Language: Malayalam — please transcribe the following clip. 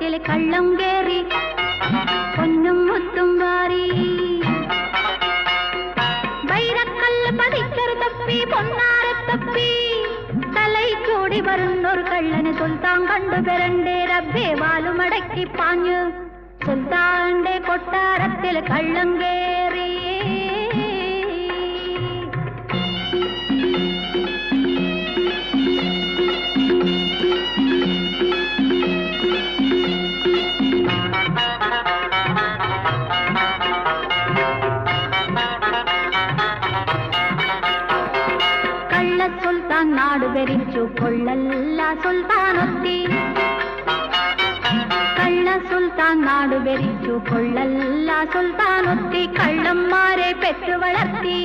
കൊട്ടാരത്തിൽ കള്ളം കേറി പൊന്നും മുത്തും വാരി വൈരക്കല്ല് പതിച്ചൊരു തപ്പി പൊന്നാരത്തപ്പി തലയിക്കൂടി വരുന്നൊരു കള്ളന് സുൽത്താൻ കണ്ടു പെരണ്ടേ റബ്ബേ വാലുമടക്കി പാഞ്ഞു സുൽത്താന്റെ കൊട്ടാരത്തിൽ കള്ളം കേറി സുൽത്താൻ നാട് ഭരിച്ചു കൊള്ളല്ല സുൽത്താനൊത്തി കള്ള സുൽത്താൻ നാട് ഭരിച്ചു കൊള്ളല്ല സുൽത്താനൊത്തി കള്ളന്മാരെ പെറ്റു വളർത്തി